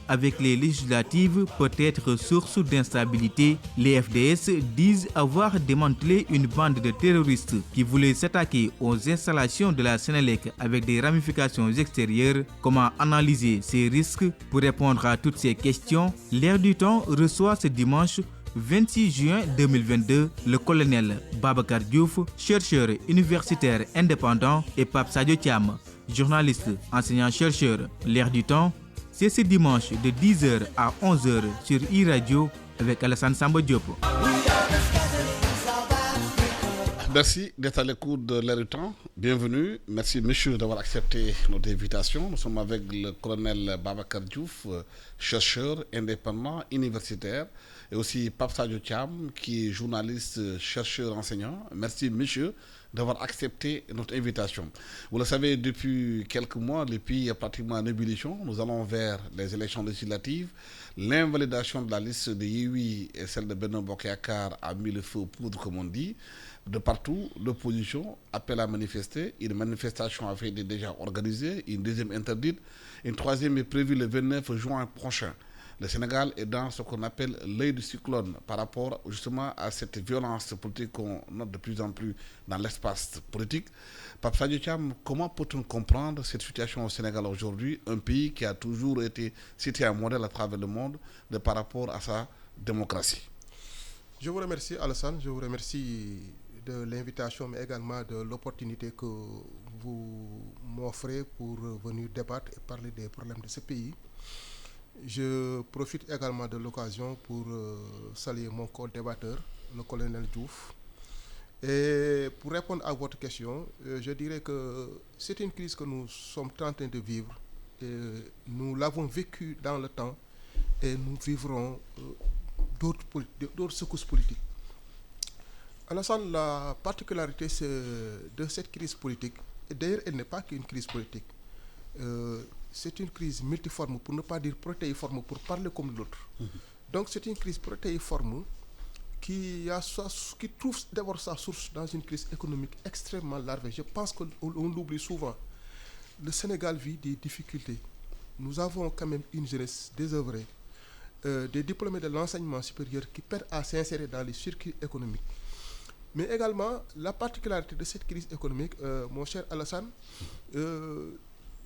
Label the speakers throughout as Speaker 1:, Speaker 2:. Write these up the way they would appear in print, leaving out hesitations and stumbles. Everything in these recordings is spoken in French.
Speaker 1: avec les législatives peut être source d'instabilité. Les FDS disent avoir démantelé une bande de terroristes qui voulaient s'attaquer aux installations de la Sénélec avec des ramifications extérieures. Comment analyser ces risques? Pour répondre à toutes ces questions, L'Air du Temps reçoit ce dimanche 26 juin 2022 le colonel Babacar Diouf, chercheur universitaire indépendant, et Pape Sadio Thiam, journaliste, enseignant-chercheur. L'Air du Temps, c'est ce dimanche de 10h à 11h sur e-radio avec Alassane Samba Diop.
Speaker 2: Merci d'être à l'écoute de L'Air du Temps. Bienvenue. Merci, monsieur, d'avoir accepté notre invitation. Nous sommes avec le colonel Babacar Diouf, chercheur indépendant universitaire, et aussi Pape Sadio Thiam, qui est journaliste, chercheur, enseignant. Merci, monsieur, d'avoir accepté notre invitation. Vous le savez, depuis quelques mois, le pays est pratiquement en ébullition. Nous allons vers les élections législatives. L'invalidation de la liste de Yewwi et celle de Benno Bokk Yakaar a mis le feu aux poudres, comme on dit. De partout, l'opposition appelle à manifester. Une manifestation a été déjà organisée, une deuxième interdite, une troisième est prévue le 29 juin prochain. Le Sénégal est dans ce qu'on appelle l'œil du cyclone par rapport justement à cette violence politique qu'on note de plus en plus dans l'espace politique. Pape Sadio Thiam, comment peut-on comprendre cette situation au Sénégal aujourd'hui, un pays qui a toujours été cité un modèle à travers le monde par rapport à sa démocratie?
Speaker 3: Je vous remercie, Alassane, je vous remercie de l'invitation, mais également de l'opportunité que vous m'offrez pour venir débattre et parler des problèmes de ce pays. Je profite également de l'occasion pour saluer mon co-débatteur, le colonel Diouf. Et pour répondre à votre question, je dirais que c'est une crise que nous sommes en train de vivre. Et nous l'avons vécue dans le temps et nous vivrons d'autres secousses politiques. Alassane, la particularité de cette crise politique, et d'ailleurs elle n'est pas qu'une crise politique, c'est une crise multiforme, pour ne pas dire protéiforme, pour parler comme l'autre. Donc c'est une crise protéiforme qui trouve d'abord sa source dans une crise économique extrêmement large. Je pense qu'on l'oublie souvent. Le Sénégal vit des difficultés. Nous avons quand même une jeunesse désœuvrée, des diplômés de l'enseignement supérieur qui peinent à s'insérer dans les circuits économiques. Mais également, la particularité de cette crise économique, mon cher Alassane,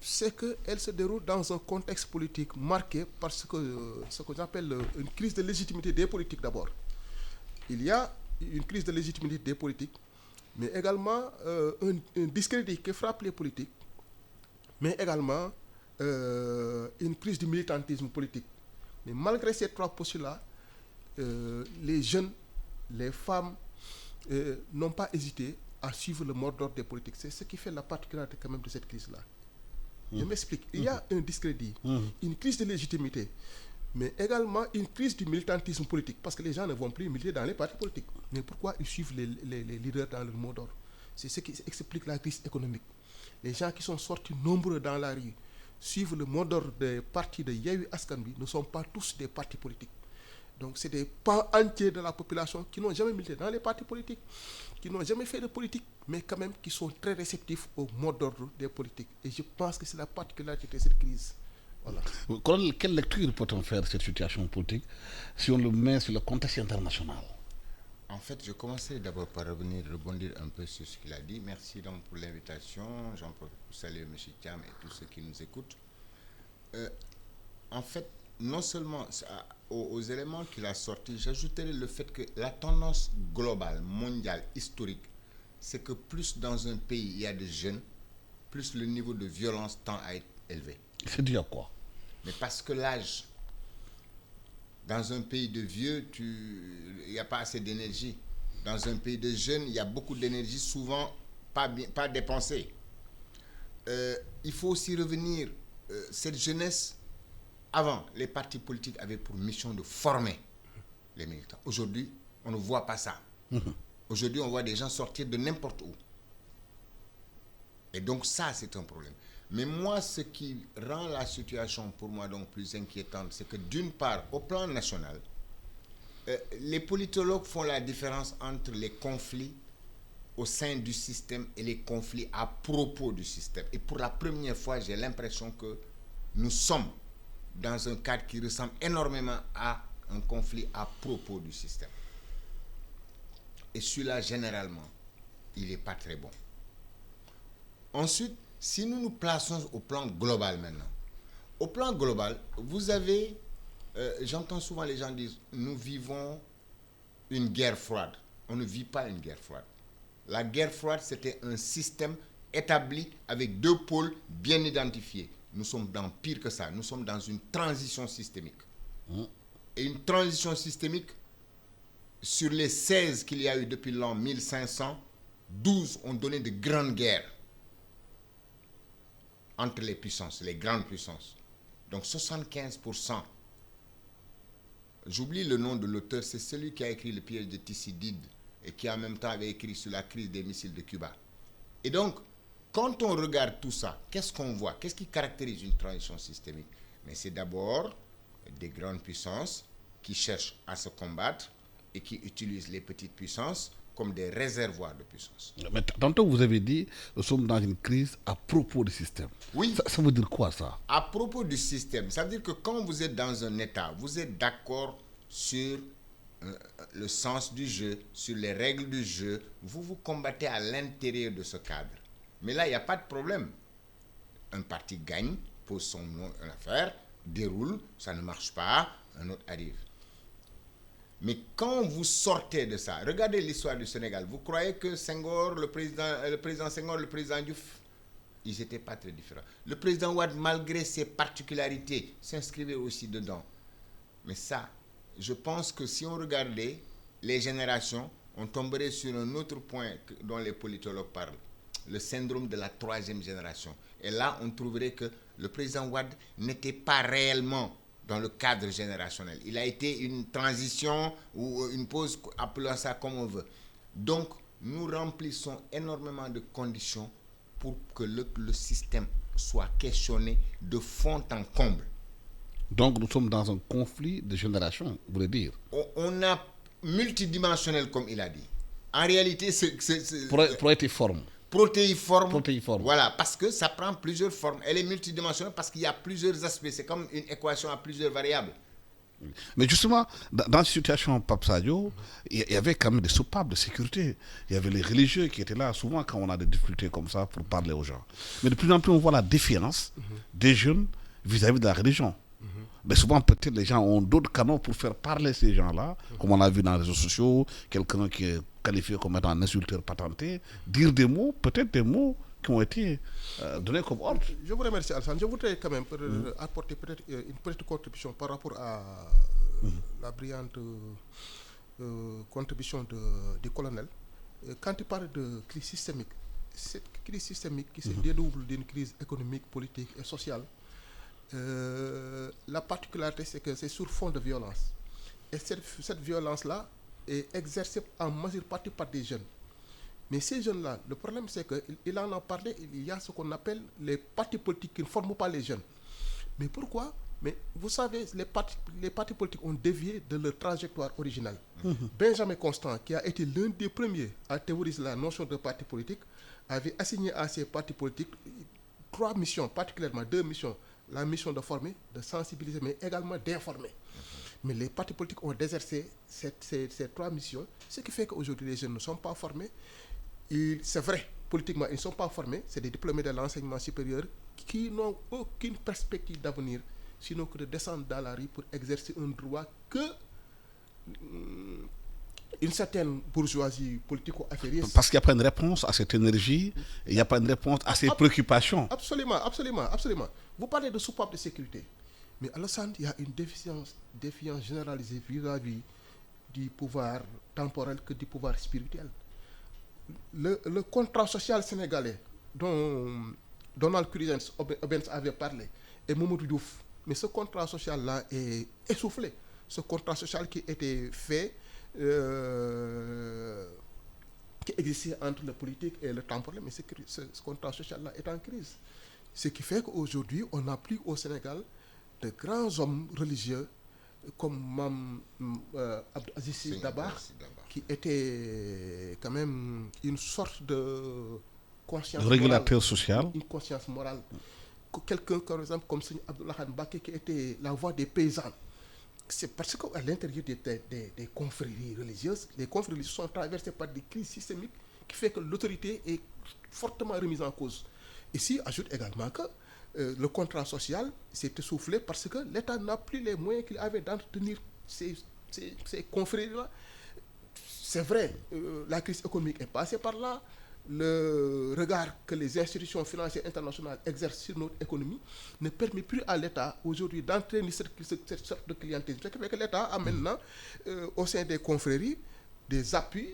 Speaker 3: c'est qu'elle se déroule dans un contexte politique marqué par ce qu'on appelle une crise de légitimité des politiques d'abord. Il y a une crise de légitimité des politiques, mais également un discrédit qui frappe les politiques, mais également une crise du militantisme politique. Mais malgré ces trois postulats, les jeunes, les femmes n'ont pas hésité à suivre le mot d'ordre des politiques. C'est ce qui fait la particularité quand même de cette crise-là. Je m'explique. Il y a un discrédit, une crise de légitimité, mais également une crise du militantisme politique, parce que les gens ne vont plus militer dans les partis politiques. Mais pourquoi ils suivent les leaders dans le mot d'ordre? C'est ce qui explique la crise économique. Les gens qui sont sortis nombreux dans la rue, suivent le mot d'ordre des partis de Yewwi Askan Wi, ne sont pas tous des partis politiques. Donc c'est des pans entiers de la population qui n'ont jamais milité dans les partis politiques, qui n'ont jamais fait de politique, mais quand même qui sont très réceptifs au mot d'ordre des politiques. Et je pense que c'est la particularité de cette crise. Voilà.
Speaker 2: Colonel, quelle lecture peut-on faire de cette situation politique si on le met sur le contexte international?
Speaker 4: En fait, je commençais d'abord par rebondir un peu sur ce qu'il a dit. Merci donc pour l'invitation. J'en profite pour saluer M. Thiam et tous ceux qui nous écoutent. En fait, non seulement aux éléments qu'il a sortis, j'ajouterais le fait que la tendance globale, mondiale, historique, c'est que plus dans un pays il y a de jeunes, plus le niveau de violence tend à être élevé.
Speaker 2: C'est dû à quoi?
Speaker 4: Mais parce que l'âge, dans un pays de vieux, il n'y a pas assez d'énergie. Dans un pays de jeunes, il y a beaucoup d'énergie, souvent pas dépensée. Il faut aussi revenir, cette jeunesse. Avant, les partis politiques avaient pour mission de former les militants. Aujourd'hui, on ne voit pas ça. Aujourd'hui, on voit des gens sortir de n'importe où. Et donc ça, c'est un problème. Mais moi, ce qui rend la situation pour moi donc plus inquiétante, c'est que d'une part, au plan national, les politologues font la différence entre les conflits au sein du système et les conflits à propos du système. Et pour la première fois, j'ai l'impression que nous sommes dans un cadre qui ressemble énormément à un conflit à propos du système. Et celui-là, généralement, il n'est pas très bon. Ensuite, si nous nous plaçons au plan global maintenant, au plan global, vous avez, j'entends souvent les gens dire, nous vivons une guerre froide. On ne vit pas une guerre froide. La guerre froide, c'était un système établi avec deux pôles bien identifiés. Nous sommes dans pire que ça. Nous sommes dans une transition systémique. Et une transition systémique, sur les 16 qu'il y a eu depuis l'an 1500, 12 ont donné de grandes guerres entre les puissances, les grandes puissances. Donc 75%. J'oublie le nom de l'auteur, c'est celui qui a écrit Le piège de Thucydide et qui en même temps avait écrit sur la crise des missiles de Cuba. Et donc, quand on regarde tout ça, qu'est-ce qu'on voit? Qu'est-ce qui caractérise une transition systémique? Mais c'est d'abord des grandes puissances qui cherchent à se combattre et qui utilisent les petites puissances comme des réservoirs de puissance.
Speaker 2: Mais tantôt, vous avez dit, nous sommes dans une crise à propos du système.
Speaker 4: Oui.
Speaker 2: Ça veut dire quoi, ça?
Speaker 4: À propos du système, ça veut dire que quand vous êtes dans un État, vous êtes d'accord sur le sens du jeu, sur les règles du jeu, vous vous combattez à l'intérieur de ce cadre. Mais là, il n'y a pas de problème. Un parti gagne, pose son nom en affaire, déroule, ça ne marche pas, un autre arrive. Mais quand vous sortez de ça, regardez l'histoire du Sénégal. Vous croyez que Senghor, le président Senghor, le président Diouf, ils n'étaient pas très différents. Le président Wade, malgré ses particularités, s'inscrivait aussi dedans. Mais ça, je pense que si on regardait les générations, on tomberait sur un autre point dont les politologues parlent, le syndrome de la troisième génération. Et là, on trouverait que le président Wade n'était pas réellement dans le cadre générationnel. Il a été une transition ou une pause, appelons ça comme on veut. Donc, nous remplissons énormément de conditions pour que le système soit questionné de fond en comble.
Speaker 2: Donc, nous sommes dans un conflit de génération, vous voulez dire?
Speaker 4: On a multidimensionnel, comme il a dit. En réalité, c'est
Speaker 2: protéiforme.
Speaker 4: Protéiforme. Voilà, parce que ça prend plusieurs formes. Elle est multidimensionnelle parce qu'il y a plusieurs aspects. C'est comme une équation à plusieurs variables.
Speaker 2: Mais justement, dans cette situation Pape Sadio, il y avait quand même des soupapes de sécurité. Il y avait les religieux qui étaient là, souvent quand on a des difficultés comme ça pour parler aux gens. Mais de plus en plus, on voit la défiance des jeunes vis-à-vis de la religion. Mais souvent, peut-être, les gens ont d'autres canaux pour faire parler ces gens-là, comme on l'a vu dans les réseaux sociaux, quelqu'un qui est qualifié comme étant un insulteur patenté, dire des mots, peut-être des mots qui ont été donnés comme ordre.
Speaker 3: Je vous remercie, Alassane. Je voudrais quand même apporter peut-être une petite contribution par rapport à la brillante contribution du colonel. Quand il parle de crise systémique, cette crise systémique qui se dédouble d'une crise économique, politique et sociale, la particularité, c'est que c'est sur fond de violence. Et cette violence-là est exercée en majeure partie par des jeunes. Mais ces jeunes-là, le problème, c'est qu'il en a parlé, il y a ce qu'on appelle les partis politiques qui ne forment pas les jeunes. Mais pourquoi? Mais vous savez, les partis politiques ont dévié de leur trajectoire originale. Benjamin Constant, qui a été l'un des premiers à théoriser la notion de parti politique, avait assigné à ces partis politiques 3 missions, particulièrement 2 missions. La mission de former, de sensibiliser, mais également d'informer. Mais les partis politiques ont déserté ces 3 missions, ce qui fait qu'aujourd'hui les jeunes ne sont pas formés. C'est vrai, politiquement, ils ne sont pas formés. C'est des diplômés de l'enseignement supérieur qui n'ont aucune perspective d'avenir, sinon que de descendre dans la rue pour exercer un droit que une certaine bourgeoisie politico-affairiste.
Speaker 2: Parce qu'il n'y a pas une réponse à cette énergie, il n'y a pas une réponse à ces préoccupations.
Speaker 3: Absolument. Vous parlez de soupape de sécurité. Mais Alassane, il y a une défiance généralisée vis-à-vis du pouvoir temporel que du pouvoir spirituel. Le contrat social sénégalais dont Donald Curisens avait parlé et Mamadou Diouf, mais ce contrat social-là est essoufflé. Ce contrat social qui était fait, qui existait entre le politique et le temporel, mais ce contrat social-là est en crise. Ce qui fait qu'aujourd'hui, on n'a plus au Sénégal de grands hommes religieux comme Mam Abdou Aziz Dabakh, qui était quand même une sorte de conscience
Speaker 2: régulateur
Speaker 3: morale,
Speaker 2: social.
Speaker 3: une conscience morale. quelqu'un, par exemple, comme Seigneur Abdullah Mbake, qui était la voix des paysans. C'est parce qu'à l'intérieur des confréries religieuses, les confréries religieuses sont traversées par des crises systémiques qui fait que l'autorité est fortement remise en cause. Ici, ajoute également que le contrat social s'est essoufflé parce que l'État n'a plus les moyens qu'il avait d'entretenir ces confréries-là. C'est vrai, la crise économique est passée par là. Le regard que les institutions financières internationales exercent sur notre économie ne permet plus à l'État aujourd'hui d'entraîner cette sorte de clientélisme. Ce qui fait que l'État a maintenant au sein des confréries des appuis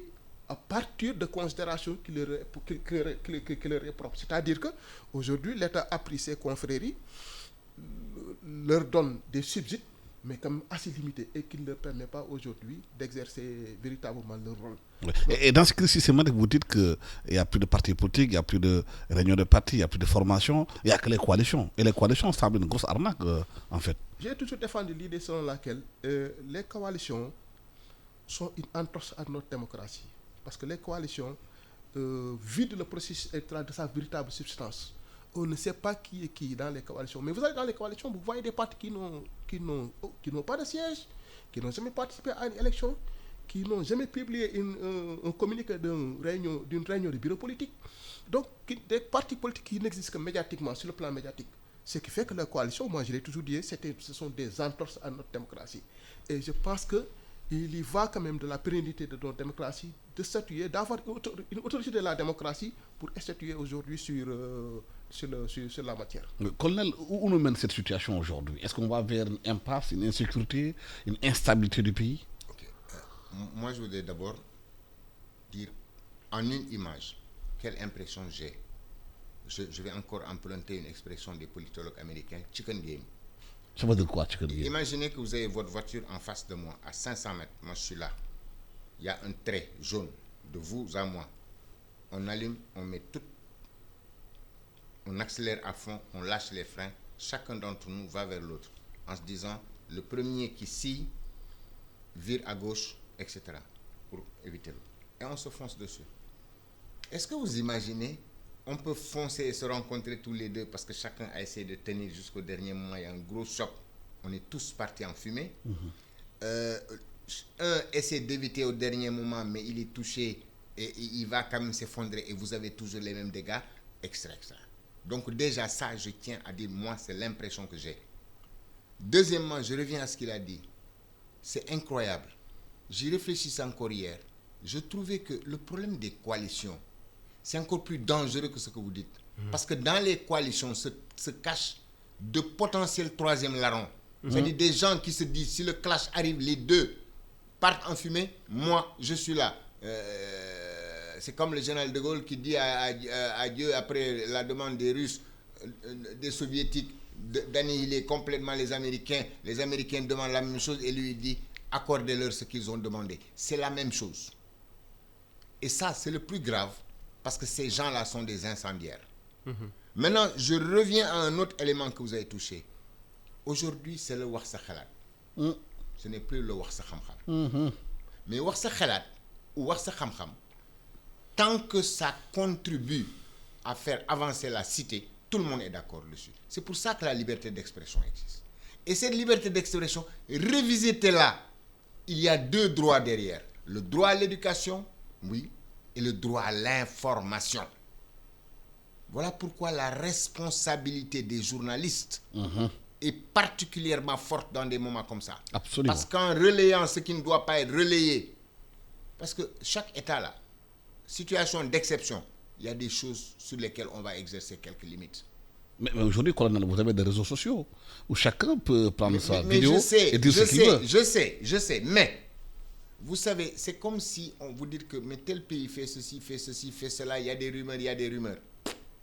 Speaker 3: à partir de considérations qui leur est propre. C'est-à-dire qu'aujourd'hui, l'État a pris ces confréries, leur donne des subsides, mais quand même assez limités et qui ne leur permet pas aujourd'hui d'exercer véritablement leur rôle.
Speaker 2: Oui. Et dans ce crise systématique, vous dites qu'il n'y a plus de partis politiques, il n'y a plus de réunions de partis, il n'y a plus de formation, il n'y a que les coalitions. Et les coalitions semblent une grosse arnaque, en fait.
Speaker 3: J'ai toujours défendu l'idée selon laquelle les coalitions sont une entorse à notre démocratie. Parce que les coalitions vident le processus électoral de sa véritable substance. On ne sait pas qui est qui dans les coalitions. Mais vous allez dans les coalitions, vous voyez des partis qui n'ont pas de siège, qui n'ont jamais participé à une élection, qui n'ont jamais publié un communiqué d'une réunion de bureau politique. Donc, des partis politiques qui n'existent que médiatiquement, sur le plan médiatique. Ce qui fait que la coalition, moi je l'ai toujours dit, ce sont des entorses à notre démocratie. Et je pense qu'il y va quand même de la pérennité de notre démocratie, de statuer, d'avoir une autorité de la démocratie pour statuer aujourd'hui sur la matière.
Speaker 2: Colonel, où nous mène cette situation aujourd'hui? Est-ce qu'on va vers une impasse, une insécurité, une instabilité du pays?
Speaker 4: Moi, je voudrais d'abord dire en une image quelle impression j'ai. Je vais encore emprunter une expression des politologues américains, chicken game.
Speaker 2: Ça veut dire quoi, chicken game?
Speaker 4: Imaginez que vous avez votre voiture en face de moi, à 500 mètres. Moi, je suis là. Il y a un trait jaune de vous à moi. On allume, on met tout. On accélère à fond, on lâche les freins. Chacun d'entre nous va vers l'autre en se disant, le premier qui scie, vire à gauche, etc. pour éviter l'autre. Et on se fonce dessus. Est-ce que vous imaginez, on peut foncer et se rencontrer tous les deux parce que chacun a essayé de tenir jusqu'au dernier moment, il y a un gros choc, on est tous partis en fumée. Un essaie d'éviter au dernier moment, mais il est touché et il va quand même s'effondrer et vous avez toujours les mêmes dégâts, etc. Donc déjà ça, je tiens à dire, moi, c'est l'impression que j'ai. Deuxièmement, je reviens à ce qu'il a dit. C'est incroyable. J'y réfléchissais encore hier. Je trouvais que le problème des coalitions, c'est encore plus dangereux que ce que vous dites. Parce que dans les coalitions se cachent de potentiels troisième larrons. C'est-à-dire des gens qui se disent, si le clash arrive, les deux partent en fumée, moi, je suis là. C'est comme le général de Gaulle qui dit à Dieu, après la demande des Russes, des Soviétiques, d'annihiler complètement les Américains. Les Américains demandent la même chose et lui dit, accordez-leur ce qu'ils ont demandé. C'est la même chose. Et ça, c'est le plus grave, parce que ces gens-là sont des incendiaires. Maintenant, je reviens à un autre élément que vous avez touché. Aujourd'hui, c'est le wax sa khalat. Ce n'est plus le wax sa kham kham. Mais wax sa khalat ou wax sa kham kham, tant que ça contribue à faire avancer la cité, tout le monde est d'accord dessus. C'est pour ça que la liberté d'expression existe. Et cette liberté d'expression, revisitez-la. Il y a deux droits derrière. Le droit à l'éducation, oui, et le droit à l'information. Voilà pourquoi la responsabilité des journalistes est particulièrement forte dans des moments comme ça.
Speaker 2: Absolument.
Speaker 4: Parce qu'en relayant ce qui ne doit pas être relayé, parce que chaque État là, situation d'exception, il y a des choses sur lesquelles on va exercer quelques limites.
Speaker 2: Mais aujourd'hui, colonel, vous avez des réseaux sociaux où chacun peut prendre sa vidéo et dire ce qu'il veut.
Speaker 4: Je sais, mais vous savez, c'est comme si on vous dit que mais tel pays fait ceci, fait cela, il y a des rumeurs.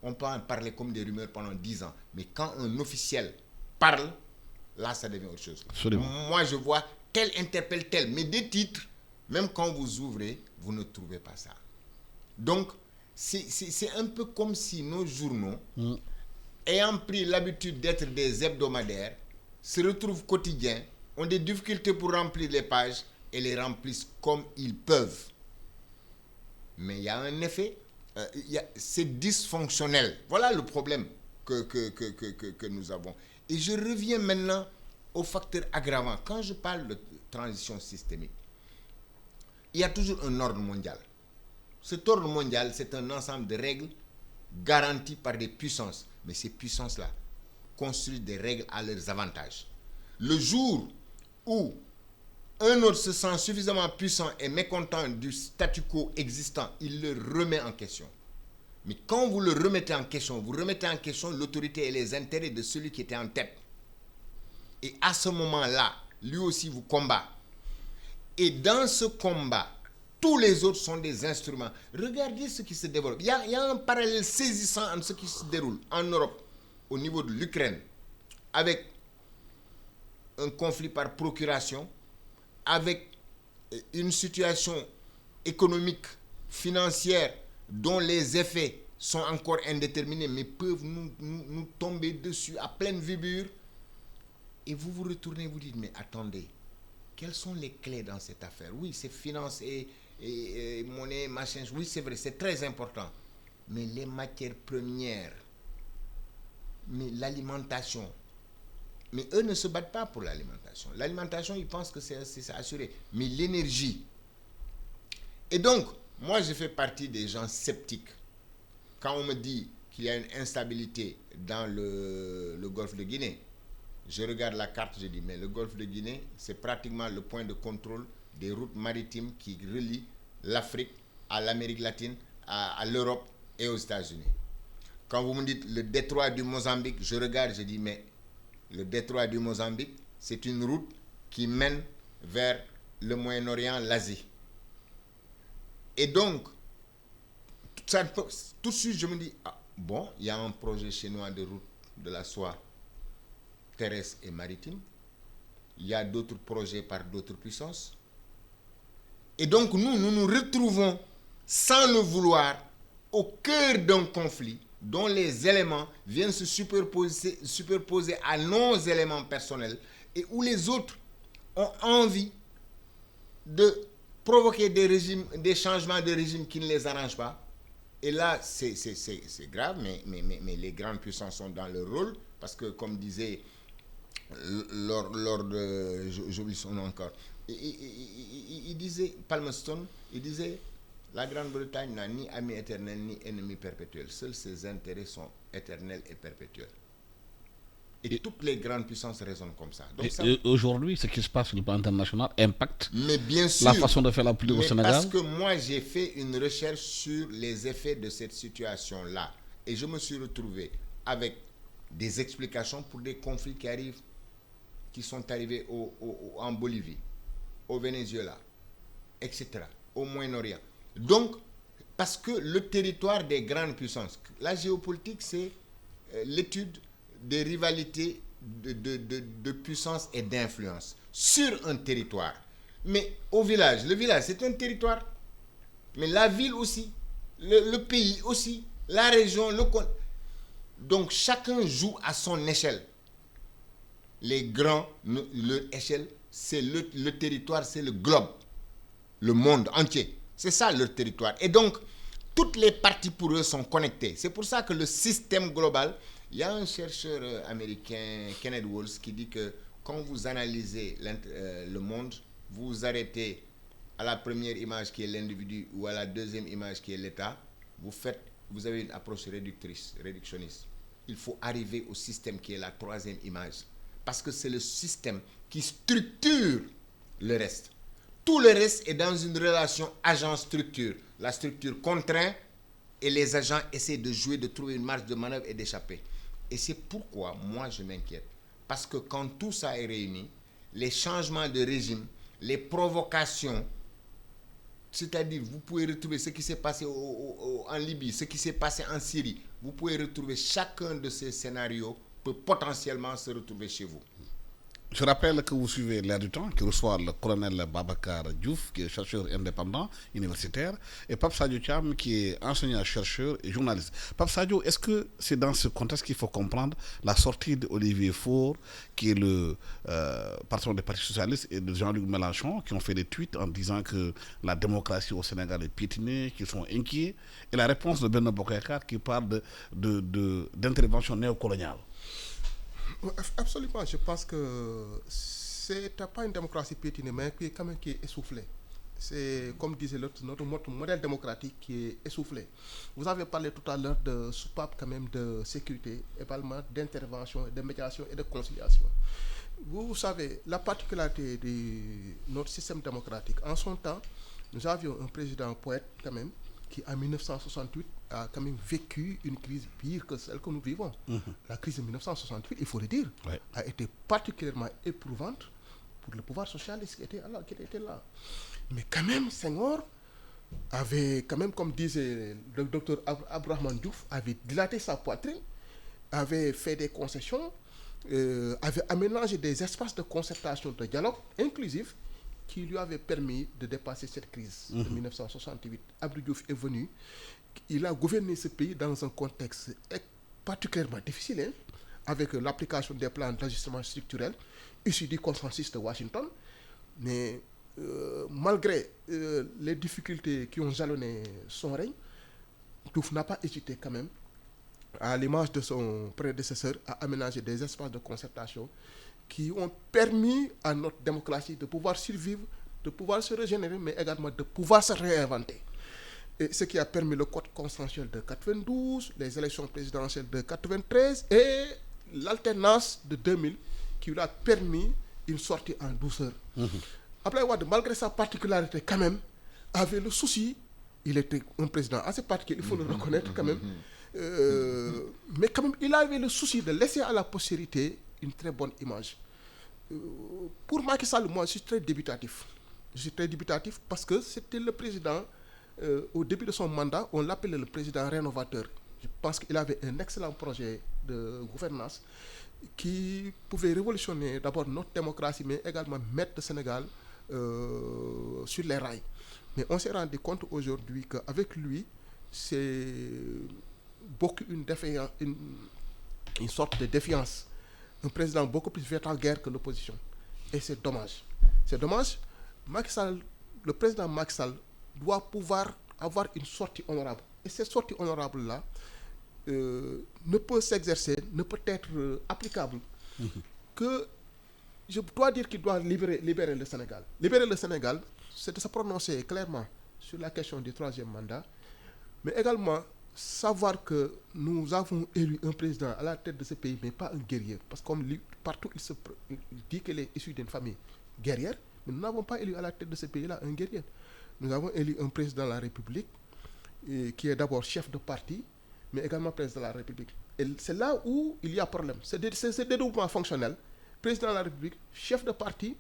Speaker 4: On peut en parler comme des rumeurs pendant 10 ans. Mais quand un officiel parle, là, ça devient autre chose.
Speaker 2: Absolument.
Speaker 4: Moi, je vois tel interpelle tel, mais des titres, même quand vous ouvrez, vous ne trouvez pas ça. Donc, c'est un peu comme si nos journaux, ayant pris l'habitude d'être des hebdomadaires, se retrouvent quotidiens, ont des difficultés pour remplir les pages et les remplissent comme ils peuvent. Mais il y a un effet, c'est dysfonctionnel. Voilà le problème que nous avons. Et je reviens maintenant au facteur aggravant. Quand je parle de transition systémique, il y a toujours un ordre mondial. Cet ordre mondial, c'est un ensemble de règles garanties par des puissances. Mais ces puissances-là construisent des règles à leurs avantages. Le jour où un autre se sent suffisamment puissant et mécontent du statu quo existant, il le remet en question. Mais quand vous le remettez en question, vous remettez en question l'autorité et les intérêts de celui qui était en tête. Et à ce moment-là, lui aussi vous combat. Et dans ce combat, tous les autres sont des instruments. Regardez ce qui se développe. Il y a un parallèle saisissant entre ce qui se déroule en Europe, au niveau de l'Ukraine, avec un conflit par procuration, avec une situation économique, financière, dont les effets sont encore indéterminés, mais peuvent nous tomber dessus à pleine vibure. Et vous vous retournez, vous dites, mais attendez, quelles sont les clés dans cette affaire? Oui, c'est finance et monnaie, machin. Oui, c'est vrai, c'est très important. Mais les matières premières, mais l'alimentation, mais eux ne se battent pas pour l'alimentation. L'alimentation, ils pensent que c'est assuré. Mais l'énergie. Et donc, moi, je fais partie des gens sceptiques. Quand on me dit qu'il y a une instabilité dans le golfe de Guinée, je regarde la carte, je dis, mais le golfe de Guinée, c'est pratiquement le point de contrôle des routes maritimes qui relient l'Afrique à l'Amérique latine, à l'Europe et aux États-Unis. Quand vous me dites le détroit du Mozambique, je regarde, je dis, mais le détroit du Mozambique, c'est une route qui mène vers le Moyen-Orient, l'Asie. Et donc, tout de suite, je me dis, ah, bon, il y a un projet chinois de route de la soie terrestre et maritime. Il y a d'autres projets par d'autres puissances. Et donc, nous nous retrouvons, sans le vouloir, au cœur d'un conflit dont les éléments viennent se superposer à nos éléments personnels et où les autres ont envie de provoquer des changements de régime qui ne les arrangent pas. Et là, c'est grave, mais les grandes puissances sont dans leur rôle, parce que, comme disait lors de... J'oublie son nom encore. Il disait, Palmerston, il disait, la Grande-Bretagne n'a ni ami éternel ni ennemi perpétuel. Seuls ses intérêts sont éternels et perpétuels. Et toutes les grandes puissances raisonnent comme ça. Donc
Speaker 2: aujourd'hui, ce qui se passe sur le plan international impacte
Speaker 4: bien sûr,
Speaker 2: la façon de faire la politique au Sénégal.
Speaker 4: Parce que moi, j'ai fait une recherche sur les effets de cette situation-là. Et je me suis retrouvé avec des explications pour des conflits qui sont arrivés en Bolivie, au Venezuela, etc., au Moyen-Orient. Donc, parce que le territoire des grandes puissances, la géopolitique, c'est l'étude des rivalités de puissance et d'influence sur un territoire. Mais le village, c'est un territoire. Mais la ville aussi, le pays aussi, la région, donc chacun joue à son échelle. Les grands, leur échelle, c'est le territoire, c'est le globe, le monde entier. C'est ça leur territoire. Et donc, toutes les parties pour eux sont connectées. C'est pour ça que le système global, il y a un chercheur américain, Kenneth Walls, qui dit que quand vous analysez le monde, vous vous arrêtez à la première image qui est l'individu ou à la deuxième image qui est l'État. Vous avez une approche réductionniste. Il faut arriver au système qui est la troisième image. Parce que c'est le système qui structure le reste. Tout le reste est dans une relation agent-structure. La structure contraint et les agents essaient de jouer, de trouver une marge de manœuvre et d'échapper. Et c'est pourquoi moi je m'inquiète. Parce que quand tout ça est réuni, les changements de régime, les provocations, c'est-à-dire vous pouvez retrouver ce qui s'est passé en Libye, ce qui s'est passé en Syrie, vous pouvez retrouver chacun de ces scénarios peut potentiellement se retrouver chez vous.
Speaker 2: Je rappelle que vous suivez L'Air du Temps, qui reçoit le colonel Babacar Diouf, qui est chercheur indépendant, universitaire, et Pape Sadio Thiam, qui est enseignant-chercheur et journaliste. Pape Sadio, est-ce que c'est dans ce contexte qu'il faut comprendre la sortie d'Olivier Faure, qui est le patron des partis socialistes, et de Jean-Luc Mélenchon, qui ont fait des tweets en disant que la démocratie au Sénégal est piétinée, qu'ils sont inquiets, et la réponse de Benno Bokk Yakaar qui parle d'intervention néocoloniale?
Speaker 3: Absolument, je pense que c'est pas une démocratie piétinée, mais qui est quand même qui est essoufflée. C'est comme disait l'autre, notre modèle démocratique qui est essoufflé. Vous avez parlé tout à l'heure de soupape quand même de sécurité, également d'intervention, de médiation et de conciliation. Vous savez, la particularité de notre système démocratique, en son temps, nous avions un président poète quand même, qui en 1968 a quand même vécu une crise pire que celle que nous vivons. La crise de 1968, il faut le dire, a été particulièrement éprouvante pour le pouvoir socialiste qui était là. Mais quand même, Senghor avait, quand même, comme disait le docteur Abdourahmane Diouf, avait dilaté sa poitrine, avait fait des concessions, avait aménagé des espaces de concertation, de dialogue inclusif, qui lui avait permis de dépasser cette crise de 1968. Abdou Diouf est venu, il a gouverné ce pays dans un contexte particulièrement difficile, avec l'application des plans d'ajustement structurel issus du consensus de Washington. Mais malgré les difficultés qui ont jalonné son règne, Diouf n'a pas hésité quand même, à l'image de son prédécesseur, à aménager des espaces de concertation qui ont permis à notre démocratie de pouvoir survivre, de pouvoir se régénérer, mais également de pouvoir se réinventer. Et ce qui a permis le code consensuel de 92, les élections présidentielles de 93 et l'alternance de 2000 qui lui a permis une sortie en douceur. Abdoulaye Wade, malgré sa particularité quand même, avait le souci, il était un président assez particulier, il faut le reconnaître quand même, mais quand même il avait le souci de laisser à la postérité une très bonne image. Pour Macky Sall, moi je suis très dubitatif. Je suis très dubitatif parce que c'était le président, au début de son mandat, on l'appelait le président rénovateur. Je pense qu'il avait un excellent projet de gouvernance qui pouvait révolutionner d'abord notre démocratie, mais également mettre le Sénégal sur les rails. Mais on s'est rendu compte aujourd'hui qu'avec lui, c'est beaucoup une sorte de défiance. Un président beaucoup plus vert en guerre que l'opposition. Et c'est dommage. C'est dommage. Macky Sall, le président Macky Sall doit pouvoir avoir une sortie honorable. Et cette sortie honorable-là ne peut s'exercer, ne peut être applicable que, je dois dire qu'il doit libérer le Sénégal. Libérer le Sénégal, c'est de se prononcer clairement sur la question du troisième mandat, mais également savoir que nous avons élu un président à la tête de ce pays, mais pas un guerrier. Parce que comme lui, partout, il dit qu'il est issu d'une famille guerrière, mais nous n'avons pas élu à la tête de ce pays-là un guerrier. Nous avons élu un président de la République qui est d'abord chef de parti, mais également président de la République. Et c'est là où il y a problème. C'est ce dédoublement fonctionnel, président de la République, chef de parti,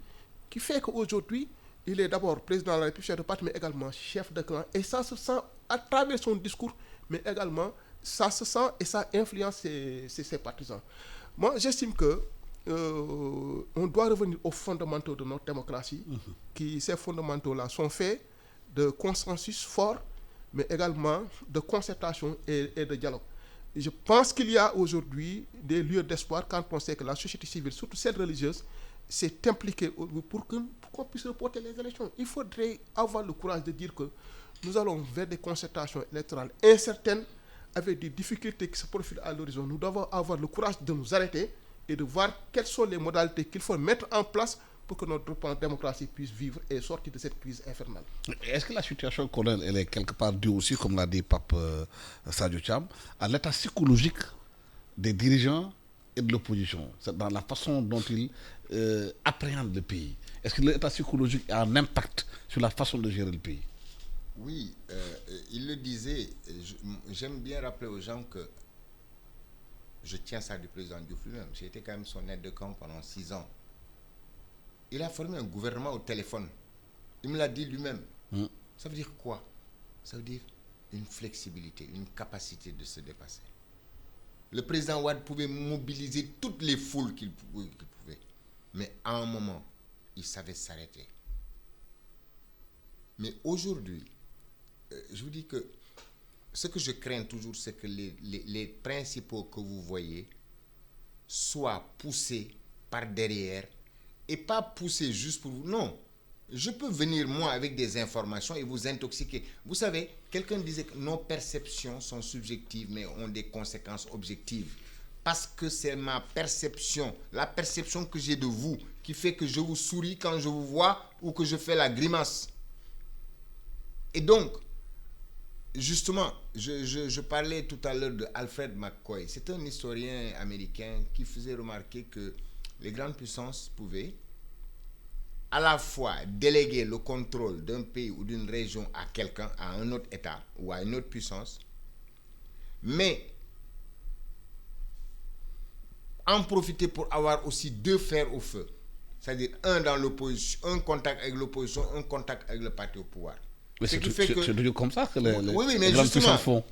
Speaker 3: qui fait qu'aujourd'hui, il est d'abord président de la République, chef de parti, mais également chef de clan. Et ça se sent à travers son discours, mais également, ça se sent et ça influence ses partisans. Moi, j'estime que on doit revenir aux fondamentaux de notre démocratie, qui ces fondamentaux-là sont faits de consensus fort, mais également de concertation et de dialogue. Et je pense qu'il y a aujourd'hui des lieux d'espoir quand on sait que la société civile, surtout celle religieuse, s'est impliquée pour qu'on puisse reporter les élections. Il faudrait avoir le courage de dire que nous allons vers des concertations électorales incertaines, avec des difficultés qui se profilent à l'horizon. Nous devons avoir le courage de nous arrêter et de voir quelles sont les modalités qu'il faut mettre en place pour que notre démocratie puisse vivre et sortir de cette crise infernale.
Speaker 2: Est-ce que la situation coloniale, elle est quelque part due aussi, comme l'a dit Pape Sadio Thiam, à l'état psychologique des dirigeants et de l'opposition? C'est dans la façon dont ils appréhendent le pays. Est-ce que l'état psychologique a un impact sur la façon de gérer le pays?
Speaker 4: Oui, il le disait. J'aime bien rappeler aux gens que je tiens ça du président Diouf lui-même. J'ai été quand même son aide de camp pendant 6 ans. Il a formé un gouvernement au téléphone. Il me l'a dit lui-même. Ça veut dire quoi? Ça veut dire une flexibilité, une capacité de se dépasser. Le président Wade pouvait mobiliser toutes les foules qu'il pouvait. Mais à un moment, ils savaient s'arrêter. Mais aujourd'hui, je vous dis que ce que je crains toujours, c'est que les principaux que vous voyez soient poussés par derrière et pas poussés juste pour vous. Non, je peux venir moi avec des informations et vous intoxiquer. Vous savez, quelqu'un disait que nos perceptions sont subjectives mais ont des conséquences objectives. Parce que c'est ma perception, la perception que j'ai de vous qui fait que je vous souris quand je vous vois ou que je fais la grimace. Et donc, justement, je parlais tout à l'heure de Alfred McCoy. C'est un historien américain qui faisait remarquer que les grandes puissances pouvaient à la fois déléguer le contrôle d'un pays ou d'une région à quelqu'un, à un autre État ou à une autre puissance, mais en profiter pour avoir aussi deux fers au feu. C'est-à-dire un dans l'opposition, un contact avec l'opposition, un contact avec le parti au pouvoir.
Speaker 2: Mais c'est toujours comme ça que les
Speaker 4: mais
Speaker 2: grandes puissances font.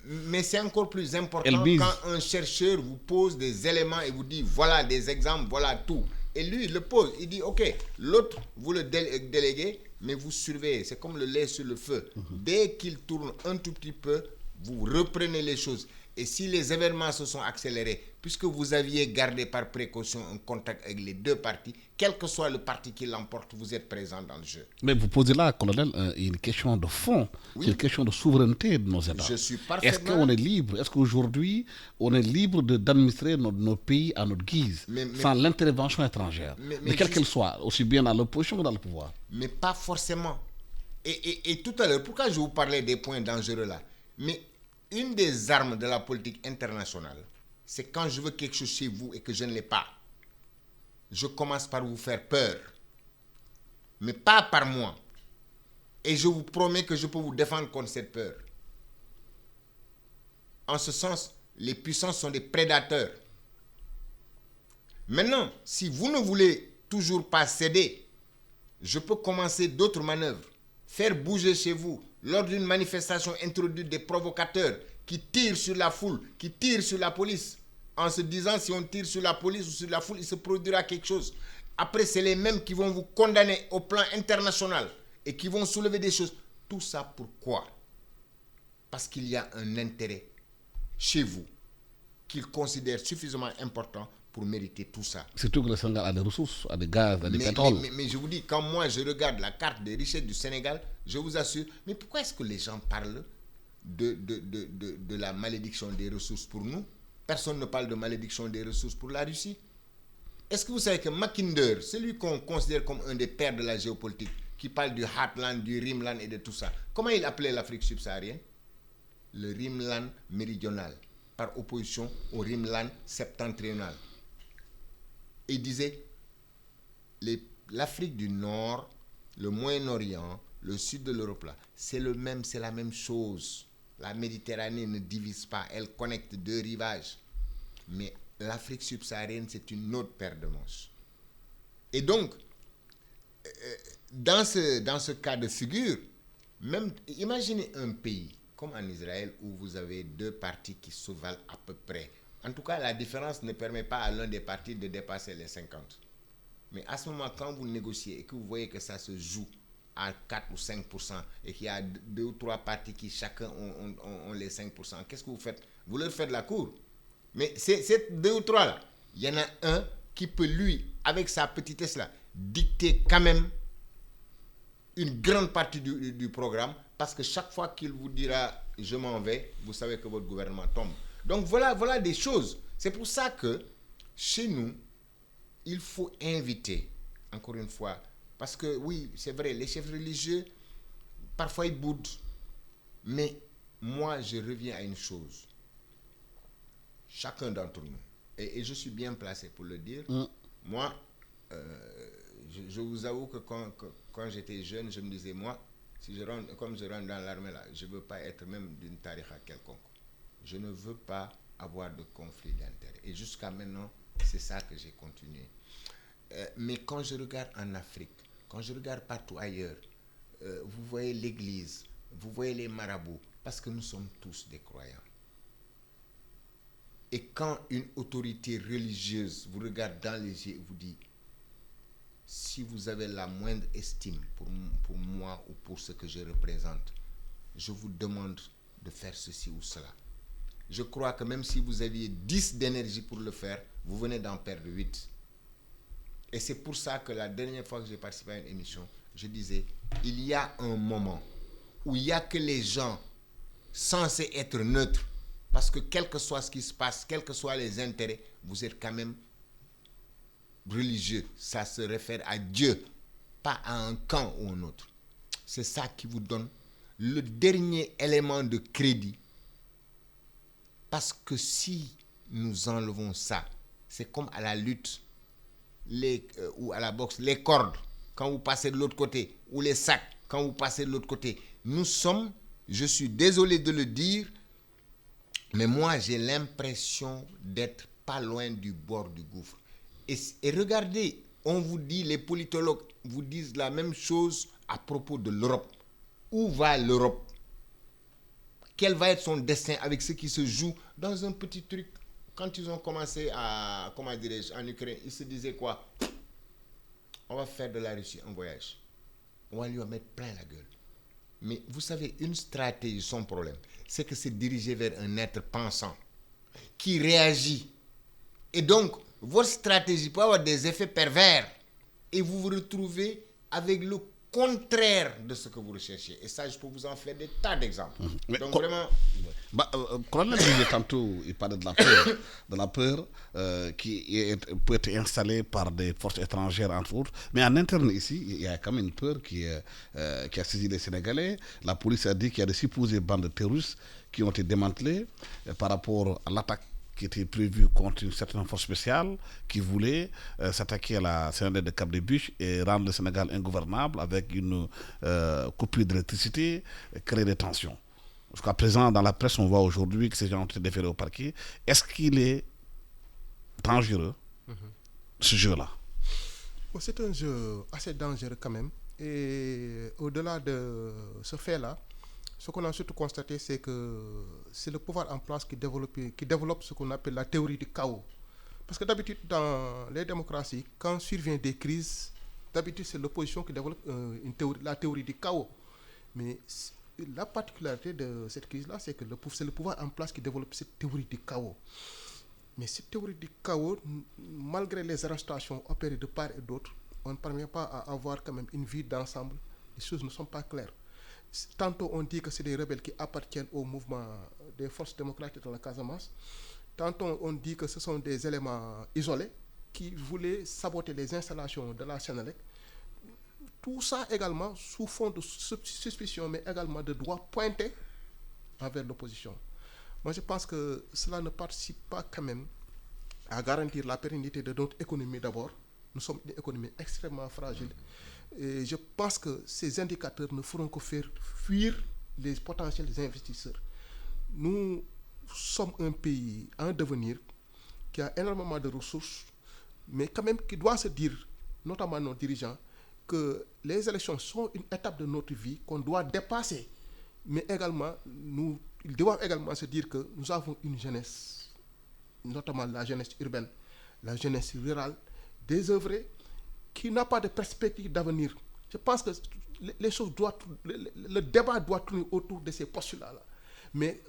Speaker 4: Mais c'est encore plus important quand un chercheur vous pose des éléments et vous dit voilà des exemples, voilà tout. Et lui, il le pose. Il dit ok, l'autre, vous le déléguez, mais vous surveillez. C'est comme le lait sur le feu. Dès qu'il tourne un tout petit peu, vous reprenez les choses. Et si les événements se sont accélérés, puisque vous aviez gardé par précaution un contact avec les deux partis, quel que soit le parti qui l'emporte, vous êtes présent dans le jeu.
Speaker 2: Mais vous posez là, colonel, une question de fond, une question de souveraineté de nos États.
Speaker 4: Je suis parfaitement...
Speaker 2: Est-ce qu'on est libre? Est-ce qu'aujourd'hui, on est libre d'administrer notre pays à notre guise, sans l'intervention étrangère, mais quelle qu'elle soit, aussi bien dans l'opposition que dans le pouvoir?
Speaker 4: Mais pas forcément. Et tout à l'heure, pourquoi je vous parlais des points dangereux là? Mais une des armes de la politique internationale, c'est quand je veux quelque chose chez vous et que je ne l'ai pas. Je commence par vous faire peur, mais pas par moi. Et je vous promets que je peux vous défendre contre cette peur. En ce sens, les puissances sont des prédateurs. Maintenant, si vous ne voulez toujours pas céder, je peux commencer d'autres manœuvres. Faire bouger chez vous, lors d'une manifestation, introduire des provocateurs qui tirent sur la foule, qui tirent sur la police, en se disant si on tire sur la police ou sur la foule, il se produira quelque chose. Après, c'est les mêmes qui vont vous condamner au plan international et qui vont soulever des choses. Tout ça pourquoi? Parce qu'il y a un intérêt chez vous qu'ils considèrent suffisamment important pour mériter tout ça.
Speaker 2: Surtout que le Sénégal a des ressources, a des gaz, a des pétroles.
Speaker 4: Mais je vous dis, quand moi je regarde la carte des richesses du Sénégal, je vous assure, mais pourquoi est-ce que les gens parlent de la malédiction des ressources pour nous? Personne ne parle de malédiction des ressources pour la Russie. Est-ce que vous savez que Mackinder, celui qu'on considère comme un des pères de la géopolitique, qui parle du Heartland, du Rimland et de tout ça, comment il appelait l'Afrique subsaharienne? Le Rimland méridional, par opposition au Rimland septentrional. Et il disait, l'Afrique du Nord, le Moyen-Orient, le sud de l'Europe, là, c'est la même chose. La Méditerranée ne divise pas, elle connecte deux rivages. Mais l'Afrique subsaharienne, c'est une autre paire de manches. Et donc, dans ce cas de figure, même imaginez un pays comme en Israël où vous avez deux partis qui se valent à peu près. En tout cas, la différence ne permet pas à l'un des partis de dépasser les 50. Mais à ce moment, quand vous négociez et que vous voyez que ça se joue à 4 ou 5% et qu'il y a 2 ou 3 partis qui chacun ont les 5%, qu'est-ce que vous faites? Vous leur faites la cour. Mais ces 2 ou 3 là, il y en a un qui peut lui, avec sa petitesse là, dicter quand même une grande partie du programme, parce que chaque fois qu'il vous dira « je m'en vais », vous savez que votre gouvernement tombe. Donc voilà des choses. C'est pour ça que chez nous, il faut inviter, encore une fois, parce que oui, c'est vrai, les chefs religieux, parfois ils boudent. Mais moi, je reviens à une chose. Chacun d'entre nous, et je suis bien placé pour le dire, moi, je vous avoue que quand j'étais jeune, je me disais, moi, comme je rentre dans l'armée là, je ne veux pas être même d'une tariqa quelconque. Je ne veux pas avoir de conflit d'intérêt. Et jusqu'à maintenant, c'est ça que j'ai continué. Mais quand je regarde en Afrique, quand je regarde partout ailleurs, vous voyez l'église, vous voyez les marabouts, parce que nous sommes tous des croyants. Et quand une autorité religieuse vous regarde dans les yeux et vous dit si vous avez la moindre estime pour moi ou pour ce que je représente, je vous demande de faire ceci ou cela. Je crois que même si vous aviez 10 d'énergie pour le faire, vous venez d'en perdre 8. Et c'est pour ça que la dernière fois que j'ai participé à une émission, je disais, il y a un moment où il n'y a que les gens censés être neutres, parce que quel que soit ce qui se passe, quels que soient les intérêts, vous êtes quand même religieux. Ça se réfère à Dieu, pas à un camp ou un autre. C'est ça qui vous donne le dernier élément de crédit. Parce que si nous enlevons ça, c'est comme à la lutte ou à la boxe, les cordes, quand vous passez de l'autre côté, ou les sacs, quand vous passez de l'autre côté. Nous sommes, je suis désolé de le dire, mais moi j'ai l'impression d'être pas loin du bord du gouffre. Et regardez, on vous dit, les politologues vous disent la même chose à propos de l'Europe. Où va l'Europe? Quel va être son destin avec ce qui se joue dans un petit truc? Quand ils ont commencé à, comment dirais-je, en Ukraine, ils se disaient quoi? On va faire de la Russie un voyage. On va lui en mettre plein la gueule. Mais vous savez, une stratégie, son problème, c'est que c'est dirigé vers un être pensant qui réagit. Et donc, votre stratégie peut avoir des effets pervers et vous vous retrouvez avec le contraire de ce que vous recherchez. Et ça, je peux vous en faire des tas d'exemples. Donc vraiment...
Speaker 2: Colonel disait tantôt, il parlait de la peur peut être installée par des forces étrangères, entre autres. Mais en interne ici, il y a quand même une peur qui a saisi les Sénégalais. La police a dit qu'il y a de supposées bandes terroristes qui ont été démantelées par rapport à l'attaque qui était prévu contre une certaine force spéciale qui voulait s'attaquer à la CND de Cap-des-Biches et rendre le Sénégal ingouvernable avec une coupure d'électricité, créer des tensions. Jusqu'à présent, dans la presse, on voit aujourd'hui que ces gens ont été déférés au parquet. Est-ce qu'il est dangereux, ce jeu-là?
Speaker 3: Bon, c'est un jeu assez dangereux quand même. Et au-delà de ce fait-là, ce qu'on a surtout constaté, c'est que c'est le pouvoir en place qui développe ce qu'on appelle la théorie du chaos. Parce que d'habitude, dans les démocraties, quand survient des crises, d'habitude, c'est l'opposition qui développe la théorie du chaos. Mais la particularité de cette crise-là, c'est que c'est le pouvoir en place qui développe cette théorie du chaos. Mais cette théorie du chaos, malgré les arrestations opérées de part et d'autre, on ne parvient pas à avoir quand même une vue d'ensemble. Les choses ne sont pas claires. Tantôt on dit que c'est des rebelles qui appartiennent au mouvement des forces démocratiques de la Casamance. Tantôt on dit que ce sont des éléments isolés qui voulaient saboter les installations de la Sénélec. Tout ça également sous fond de suspicion, mais également de droit pointé envers l'opposition. Moi je pense que cela ne participe pas quand même à garantir la pérennité de notre économie d'abord. Nous sommes une économie extrêmement fragile. Et je pense que ces indicateurs ne feront que faire fuir les potentiels investisseurs. Nous sommes un pays en devenir qui a énormément de ressources, mais quand même qui doit se dire, notamment nos dirigeants, que les élections sont une étape de notre vie qu'on doit dépasser. Mais également, ils doivent également se dire que nous avons une jeunesse, notamment la jeunesse urbaine, la jeunesse rurale, désœuvrée, qui n'a pas de perspective d'avenir. Je pense que les choses le débat doit tourner autour de ces postulats-là. Mais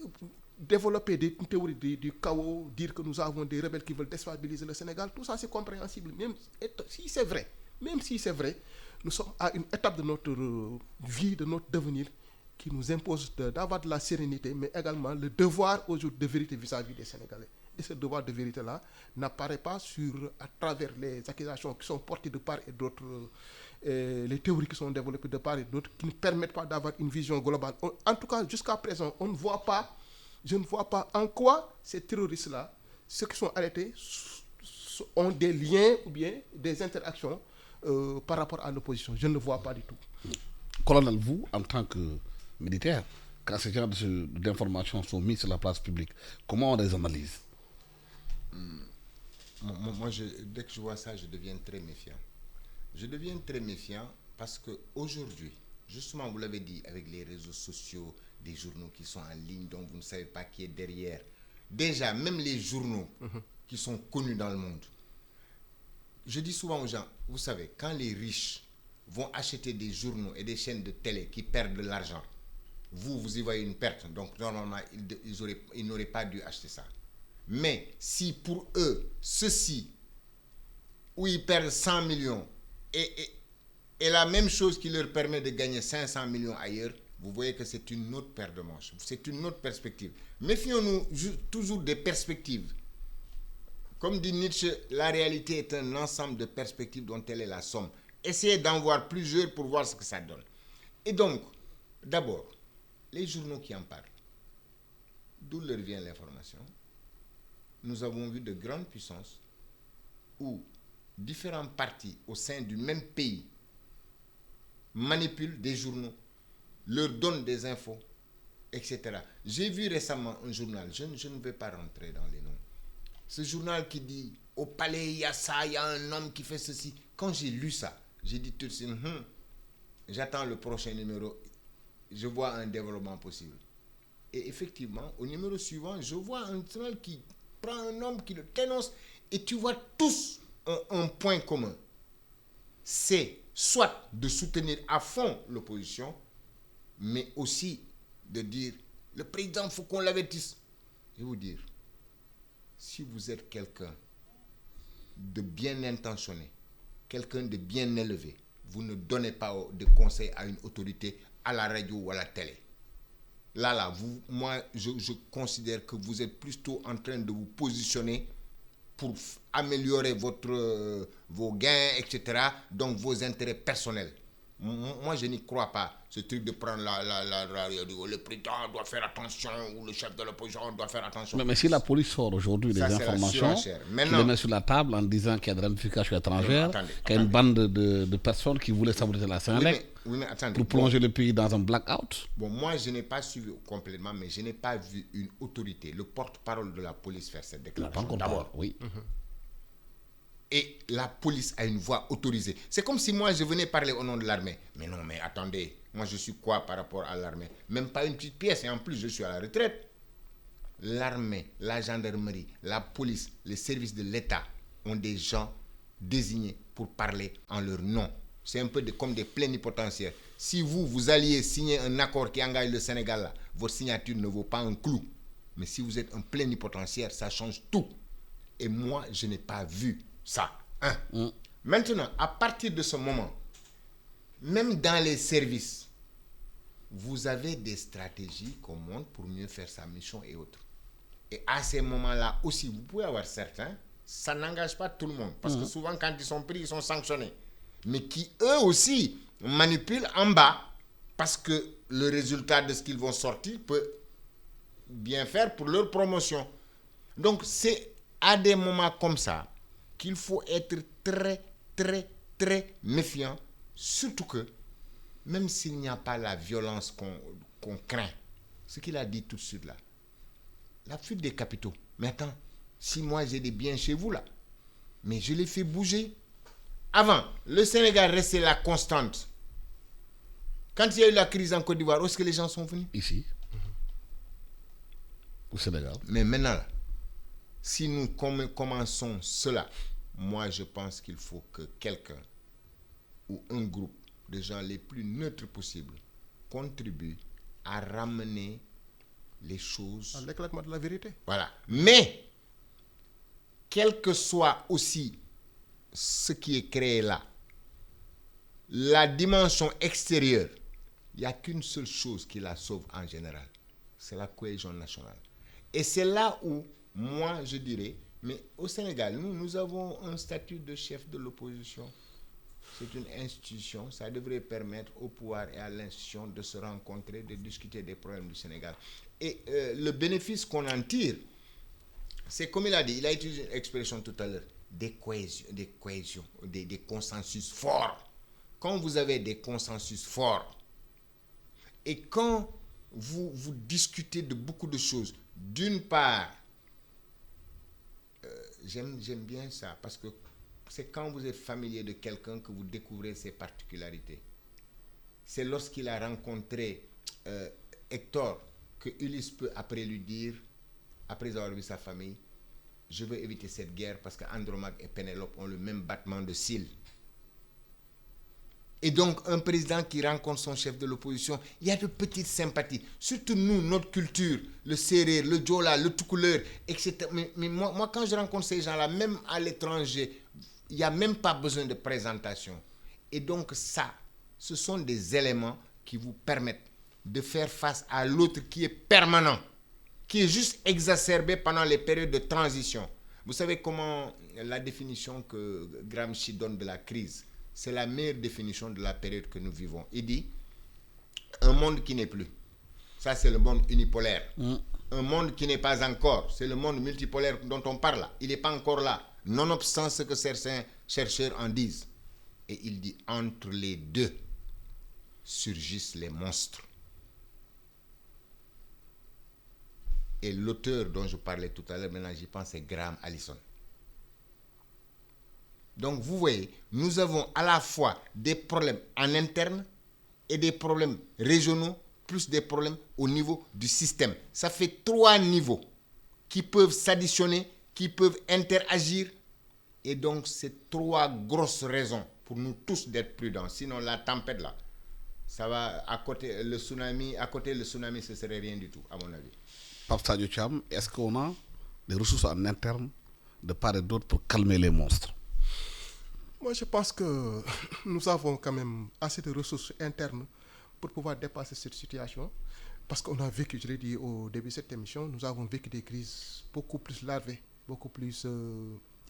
Speaker 3: développer une théorie du chaos, dire que nous avons des rebelles qui veulent déstabiliser le Sénégal, tout ça c'est compréhensible. Même si c'est vrai, nous sommes à une étape de notre vie, de notre devenir, qui nous impose d'avoir de la sérénité, mais également le devoir aujourd'hui de vérité vis-à-vis des Sénégalais. Et ce devoir de vérité-là n'apparaît pas à travers les accusations qui sont portées de part et d'autre, les théories qui sont développées de part et d'autre, qui ne permettent pas d'avoir une vision globale. En tout cas, jusqu'à présent, je ne vois pas en quoi ces terroristes-là, ceux qui sont arrêtés, ont des liens ou bien des interactions par rapport à l'opposition. Je ne le vois pas du tout.
Speaker 2: Colonel, vous, en tant que militaire, quand ces genres d'informations sont mises sur la place publique, comment on les analyse?
Speaker 4: Moi, dès que je vois ça, je deviens très méfiant. Je deviens très méfiant parce qu'aujourd'hui, justement, vous l'avez dit, avec les réseaux sociaux, des journaux qui sont en ligne, dont vous ne savez pas qui est derrière. Déjà, même les journaux qui sont connus dans le monde, je dis souvent aux gens, vous savez, quand les riches vont acheter des journaux et des chaînes de télé qui perdent de l'argent, vous y voyez une perte. Donc, normalement, ils n'auraient pas dû acheter ça. Mais si pour eux, ceci, où ils perdent 100 millions, et la même chose qui leur permet de gagner 500 millions ailleurs, vous voyez que c'est une autre paire de manches. C'est une autre perspective. Méfions-nous toujours des perspectives. Comme dit Nietzsche, la réalité est un ensemble de perspectives dont elle est la somme. Essayez d'en voir plusieurs pour voir ce que ça donne. Et donc, d'abord, les journaux qui en parlent, d'où leur vient l'information? Nous avons vu de grandes puissances où différents partis au sein du même pays manipulent des journaux, leur donnent des infos, etc. J'ai vu récemment un journal, je ne vais pas rentrer dans les noms, ce journal qui dit au palais il y a ça, il y a un homme qui fait ceci. Quand j'ai lu ça, j'ai dit tout de suite, j'attends le prochain numéro, je vois un développement possible. Et effectivement, au numéro suivant, je vois un journal qui prend un homme qui le dénonce, et tu vois tous un point commun. C'est soit de soutenir à fond l'opposition, mais aussi de dire, le président, il faut qu'on l'avertisse. Je vais vous dire, si vous êtes quelqu'un de bien intentionné, quelqu'un de bien élevé, vous ne donnez pas de conseils à une autorité, à la radio ou à la télé. Là, moi, je considère que vous êtes plutôt en train de vous positionner pour améliorer vos gains, etc. Donc, vos intérêts personnels. Moi, je n'y crois pas. Ce truc de prendre le président doit faire attention ou le chef de l'opposition doit faire attention.
Speaker 2: Mais si la police sort aujourd'hui des informations, qui les met sur la table en disant qu'il y a de ramifications étrangères, qu'il y a une bande de personnes qui voulaient saboter la Sénélec pour plonger le pays dans un blackout.
Speaker 4: Bon, moi, je n'ai pas suivi complètement, mais je n'ai pas vu une autorité, le porte-parole de la police faire cette déclaration.
Speaker 2: D'abord, oui.
Speaker 4: Et la police a une voix autorisée. C'est comme si moi, je venais parler au nom de l'armée. Mais non, mais attendez, moi, je suis quoi par rapport à l'armée? Même pas une petite pièce, et en plus, je suis à la retraite. L'armée, la gendarmerie, la police, les services de l'État ont des gens désignés pour parler en leur nom. C'est un peu comme des plénipotentiaires. Si vous alliez signer un accord qui engage le Sénégal, là, votre signature ne vaut pas un clou. Mais si vous êtes un plénipotentiaire, ça change tout. Et moi, je n'ai pas vu ça. Maintenant, à partir de ce moment, même dans les services, vous avez des stratégies qu'on monte pour mieux faire sa mission et autres. Et à ces moments-là aussi, vous pouvez avoir certains, ça n'engage pas tout le monde. Parce que souvent, quand ils sont pris, ils sont sanctionnés. Mais qui, eux aussi, manipulent en bas. Parce que le résultat de ce qu'ils vont sortir peut bien faire pour leur promotion. Donc, c'est à des moments comme ça qu'il faut être très, très, très méfiant. Surtout que, même s'il n'y a pas la violence qu'on craint, ce qu'il a dit tout de suite là, la fuite des capitaux. Mais attends, si moi j'ai des biens chez vous là, mais je les fais bouger. Avant, le Sénégal restait la constante. Quand il y a eu la crise en Côte d'Ivoire, où est-ce que les gens sont venus?
Speaker 2: Ici. Au Sénégal.
Speaker 4: Mais maintenant, là, si nous commençons cela, moi je pense qu'il faut que quelqu'un ou un groupe de gens les plus neutres possibles contribue à ramener les choses
Speaker 3: à l'éclatement de la vérité.
Speaker 4: Voilà. Mais, quel que soit aussi ce qui est créé là, la dimension extérieure, il n'y a qu'une seule chose qui la sauve en général. C'est la cohésion nationale. Et c'est là où, moi, je dirais, mais au Sénégal, nous avons un statut de chef de l'opposition. C'est une institution, ça devrait permettre au pouvoir et à l'institution de se rencontrer, de discuter des problèmes du Sénégal. Et le bénéfice qu'on en tire, c'est comme il a dit, il a utilisé une expression tout à l'heure, des consensus forts. Quand vous avez des consensus forts, et quand vous discutez de beaucoup de choses, d'une part, j'aime bien ça, parce que c'est quand vous êtes familier de quelqu'un que vous découvrez ses particularités. C'est lorsqu'il a rencontré Hector que Ulysse peut après lui dire, après avoir vu sa famille, je veux éviter cette guerre parce qu'Andromaque et Pénélope ont le même battement de cils. Et donc, un président qui rencontre son chef de l'opposition, il y a de petites sympathies. Surtout nous, notre culture, le Sérère, le Djola, le Toucouleur, etc. Mais moi, quand je rencontre ces gens-là, même à l'étranger, il n'y a même pas besoin de présentation. Et donc, ça, ce sont des éléments qui vous permettent de faire face à l'autre qui est permanent, qui est juste exacerbé pendant les périodes de transition. Vous savez comment la définition que Gramsci donne de la crise, c'est la meilleure définition de la période que nous vivons. Il dit, un monde qui n'est plus. Ça, c'est le monde unipolaire. Un monde qui n'est pas encore. C'est le monde multipolaire dont on parle là. Il n'est pas encore là, nonobstant ce que certains chercheurs en disent. Et il dit, entre les deux surgissent les monstres. Et l'auteur dont je parlais tout à l'heure, maintenant j'y pense, c'est Graham Allison. Donc vous voyez, nous avons à la fois des problèmes en interne et des problèmes régionaux, plus des problèmes au niveau du système. Ça fait 3 niveaux qui peuvent s'additionner, qui peuvent interagir. Et donc c'est 3 grosses raisons pour nous tous d'être prudents. Sinon la tempête là, ça va à côté le tsunami, ce serait rien du tout à mon avis.
Speaker 2: Pape Sadio Thiam, est-ce qu'on a des ressources en interne de part et d'autre pour calmer les monstres?
Speaker 3: Moi, je pense que nous avons quand même assez de ressources internes pour pouvoir dépasser cette situation. Parce qu'on a vécu, je l'ai dit au début de cette émission, nous avons vécu des crises beaucoup plus larvées, beaucoup plus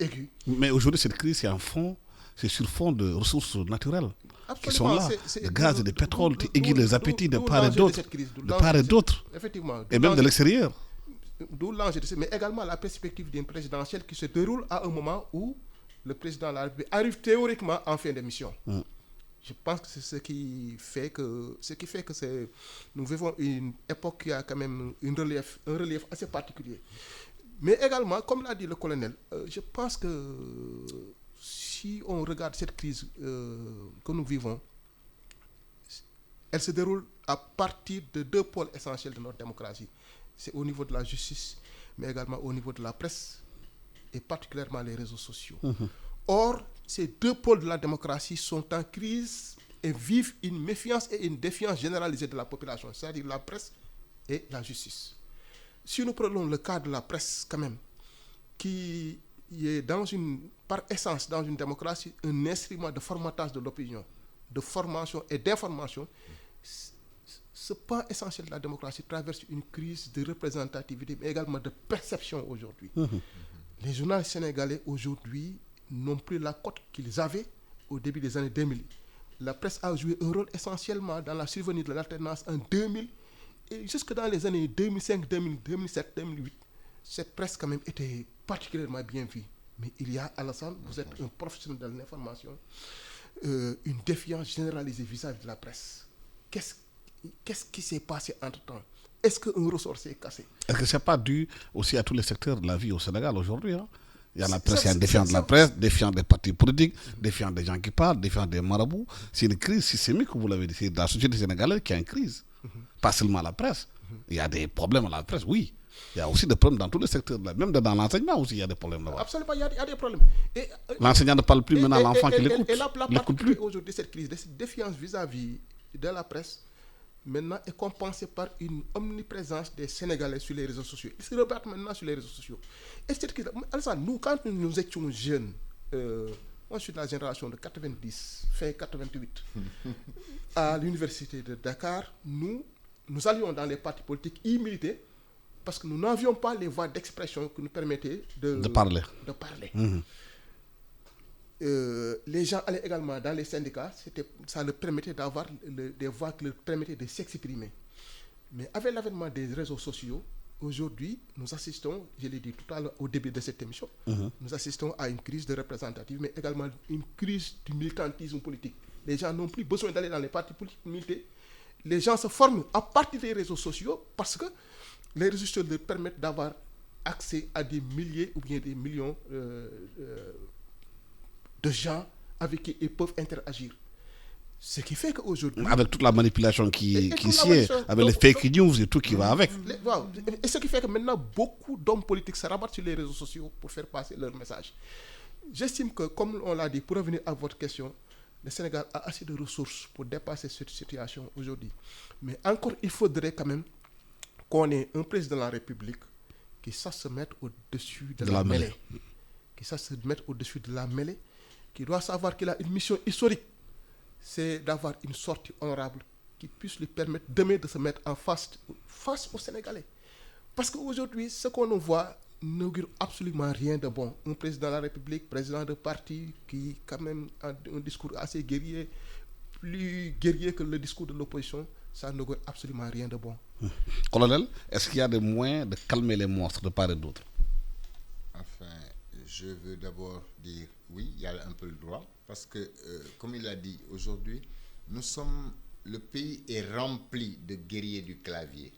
Speaker 3: aiguës.
Speaker 2: Mais aujourd'hui, cette crise, c'est en fond, c'est sur fond de ressources naturelles.
Speaker 3: Absolument,
Speaker 2: qui sont là, de gaz et de pétrole, qui aiguillent les appétits de part et d'autre,
Speaker 3: effectivement,
Speaker 2: et même de l'extérieur.
Speaker 3: D'où l'enjeu de ça, mais également la perspective d'une présidentielle qui se déroule à un moment où le président de la République arrive théoriquement en fin de mission. Je pense que c'est ce qui fait que nous vivons une époque qui a quand même un relief assez particulier. Mais également, comme l'a dit le colonel, je pense que si on regarde cette crise que nous vivons, elle se déroule à partir de 2 pôles essentiels de notre démocratie. C'est au niveau de la justice, mais également au niveau de la presse, et particulièrement les réseaux sociaux. Or, ces 2 pôles de la démocratie sont en crise et vivent une méfiance et une défiance généralisée de la population, c'est-à-dire la presse et la justice. Si nous prenons le cas de la presse quand même, qui est par essence dans une démocratie un instrument de formatage de l'opinion, de formation et d'information, ce pan essentiel de la démocratie traverse une crise de représentativité, mais également de perception aujourd'hui. Les journalistes sénégalais aujourd'hui n'ont plus la cote qu'ils avaient au début des années 2000. La presse a joué un rôle essentiellement dans la survenue de l'alternance en 2000 et jusque dans les années 2005, 2007, 2008. Cette presse quand même était particulièrement bien vue. Mais il y a, Alassane, vous êtes un professionnel de l'information, une défiance généralisée vis-à-vis de la presse. Qu'est-ce qui s'est passé entre-temps? Est-ce qu'un ressort s'est cassé?
Speaker 2: Est-ce que ce n'est pas dû aussi à tous les secteurs de la vie au Sénégal aujourd'hui? Il y a la presse, il y a défiant de la presse, défiant des partis politiques, défiant des gens qui parlent, défiant des marabouts. C'est une crise systémique, vous l'avez dit. C'est la société sénégalaise qui a une crise. Pas seulement la presse. Il y a des problèmes à la presse, oui. Il y a aussi des problèmes dans tous les secteurs. Même dans l'enseignement aussi, il y a des problèmes là-bas.
Speaker 3: Absolument, il y a des problèmes.
Speaker 2: L'enseignant ne parle plus maintenant à l'enfant qui l'écoute.
Speaker 3: Et la particularité aujourd'hui de cette crise, de cette défiance vis-à-vis de la presse, maintenant est compensée par une omniprésence des Sénégalais sur les réseaux sociaux. Ils se rebattent maintenant sur les réseaux sociaux. Et cette crise, nous, quand nous étions jeunes, moi je suis de la génération de 90, fin 88, à l'université de Dakar, nous allions dans les partis politiques y militer parce que nous n'avions pas les voies d'expression qui nous permettaient de parler. Les gens allaient également dans les syndicats, ça leur permettait d'avoir des voix qui leur permettaient de s'exprimer. Mais avec l'avènement des réseaux sociaux, aujourd'hui, nous assistons, je l'ai dit tout à l'heure au début de cette émission, nous assistons à une crise de représentativité, mais également une crise du militantisme politique. Les gens n'ont plus besoin d'aller dans les partis politiques militer. Les gens se forment à partir des réseaux sociaux parce que les réseaux sociaux leur permettent d'avoir accès à des milliers ou bien des millions de gens avec qui ils peuvent interagir. Ce qui fait qu'aujourd'hui...
Speaker 2: Avec toute la manipulation qui
Speaker 3: toute la
Speaker 2: sied,
Speaker 3: manipulation.
Speaker 2: avec les fake news et tout qui va avec.
Speaker 3: Et ce qui fait que maintenant, beaucoup d'hommes politiques se rabattent sur les réseaux sociaux pour faire passer leur message. J'estime que, comme on l'a dit, pour revenir à votre question, le Sénégal a assez de ressources pour dépasser cette situation aujourd'hui. Mais encore, il faudrait quand même qu'on ait un président de la République qui sache se mettre au-dessus de la mêlée. Qui sache se mettre au-dessus de la mêlée, qui doit savoir qu'il a une mission historique. C'est d'avoir une sortie honorable qui puisse lui permettre demain de se mettre en face aux Sénégalais. Parce qu'aujourd'hui, ce qu'on voit n'augure absolument rien de bon. Un président de la République, président de parti qui quand même a un discours assez guerrier, plus guerrier que le discours de l'opposition, ça n'augure absolument rien de bon.
Speaker 2: Colonel, est-ce qu'il y a des moyens de calmer les monstres de part et d'autre?
Speaker 4: Enfin, je veux d'abord dire oui, il y a un peu le droit, parce que, comme il l'a dit, aujourd'hui, le pays est rempli de guerriers du clavier.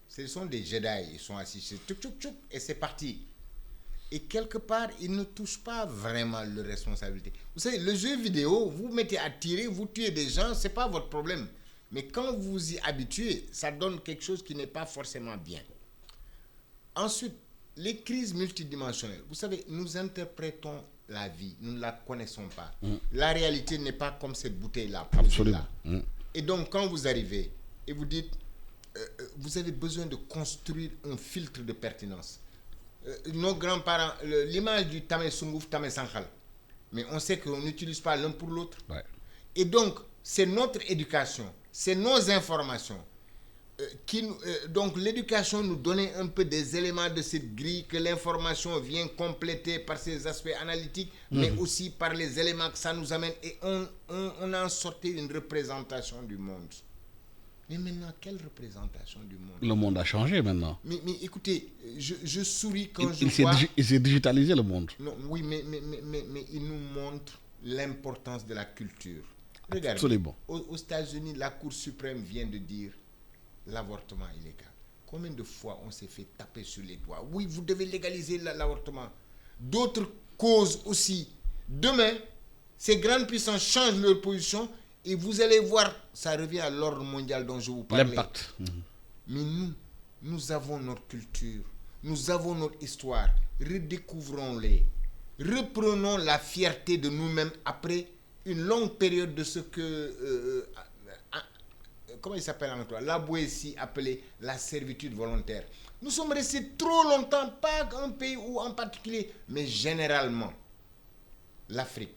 Speaker 4: Ce sont des Jedi, ils sont assis, c'est tchouk tchouk tchouk, et c'est parti. Et quelque part, ils ne touchent pas vraiment leur responsabilité. Vous savez, le jeu vidéo, vous mettez à tirer, vous tuez des gens, c'est pas votre problème. Mais quand vous vous y habituez, ça donne quelque chose qui n'est pas forcément bien. Ensuite, les crises multidimensionnelles. Vous savez, nous interprétons la vie, nous ne la connaissons pas. La réalité n'est pas comme cette bouteille-là.
Speaker 2: Absolument.
Speaker 4: Et donc, quand vous arrivez et vous dites, vous avez besoin de construire un filtre de pertinence. Nos grands-parents, l'image du Tamé Sungouf, Tamé Sankhal, mais on sait qu'on n'utilise pas l'un pour l'autre.
Speaker 2: Ouais.
Speaker 4: Et donc, c'est notre éducation, c'est nos informations. Donc, l'éducation nous donnait un peu des éléments de cette grille que l'information vient compléter par ses aspects analytiques, mais aussi par les éléments que ça nous amène. Et on a en sorti une représentation du monde. Mais maintenant, quelle représentation du monde?
Speaker 2: Le monde a changé maintenant.
Speaker 4: Mais écoutez, je souris quand je vois...
Speaker 2: Il s'est digitalisé, le monde.
Speaker 4: Non, oui, mais il nous montre l'importance de la culture. Regardez,
Speaker 2: Absolument.
Speaker 4: aux États-Unis, la Cour suprême vient de dire l'avortement illégal. Combien de fois on s'est fait taper sur les doigts? Oui, vous devez légaliser l'avortement. D'autres causes aussi. Demain, ces grandes puissances changent leur position et vous allez voir, ça revient à l'ordre mondial dont je vous parlais.
Speaker 2: L'impact.
Speaker 4: Mais nous avons notre culture, nous avons notre histoire. Redécouvrons-les. Reprenons la fierté de nous-mêmes après une longue période de ce que... comment il s'appelle encore? La Boétie appelée la servitude volontaire. Nous sommes restés trop longtemps, pas un pays ou en particulier, mais généralement, l'Afrique,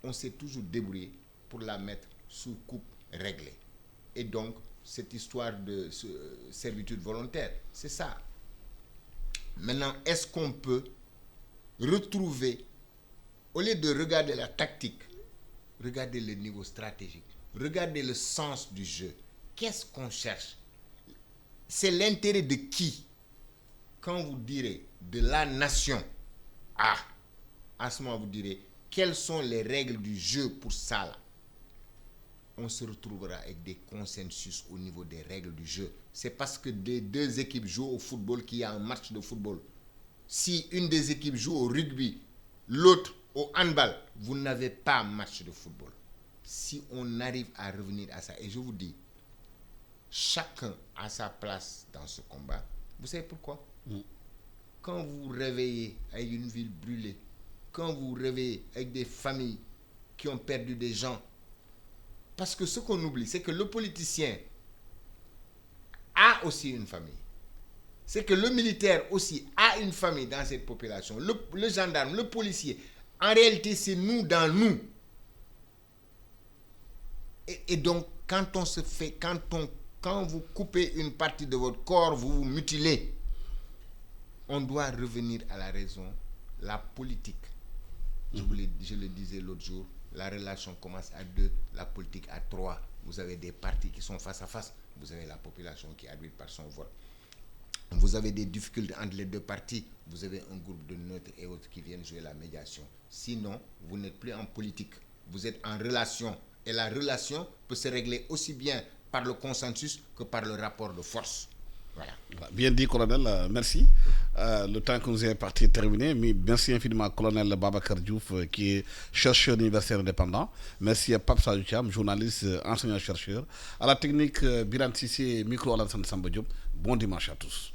Speaker 4: on s'est toujours débrouillé pour la mettre sous coupe réglée. Et donc, cette histoire de servitude volontaire, c'est ça. Maintenant, est-ce qu'on peut retrouver, au lieu de regarder la tactique, regarder le niveau stratégique, regarder le sens du jeu? Qu'est-ce qu'on cherche? C'est l'intérêt de qui? Quand vous direz de la nation, à ce moment vous direz, quelles sont les règles du jeu pour ça là? On se retrouvera avec des consensus au niveau des règles du jeu. C'est parce que des deux équipes jouent au football qu'il y a un match de football. Si une des équipes joue au rugby, l'autre au handball, vous n'avez pas match de football. Si on arrive à revenir à ça, et je vous dis, chacun a sa place dans ce combat. Vous savez pourquoi? Quand vous vous réveillez avec une ville brûlée, quand vous vous réveillez avec des familles qui ont perdu des gens, parce que ce qu'on oublie, c'est que le politicien a aussi une famille. C'est que le militaire aussi a une famille dans cette population. Le gendarme, le policier, en réalité, c'est nous dans nous. Et donc, quand vous coupez une partie de votre corps, vous vous mutilez. On doit revenir à la raison, la politique. Je le disais l'autre jour, la relation commence à 2, la politique à 3. Vous avez des partis qui sont face à face, vous avez la population qui arbitre par son vote. Vous avez des difficultés entre les deux partis, vous avez un groupe de neutres et autres qui viennent jouer la médiation. Sinon, vous n'êtes plus en politique, vous êtes en relation. Et la relation peut se régler aussi bien par le consensus que par le rapport de force. Voilà.
Speaker 2: Bien dit, colonel, merci. Le temps que nous est parti est terminé. Mais merci infiniment, colonel Babacar Diouf, qui est chercheur universitaire indépendant. Merci à Pape Sadou Thiam, journaliste, enseignant-chercheur. À la technique, Biran Sissé, micro Alassane Samba Diop. Bon dimanche à tous.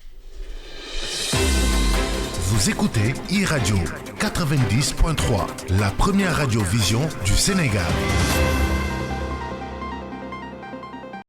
Speaker 5: Vous écoutez e-Radio 90.3, la première radio-vision du Sénégal.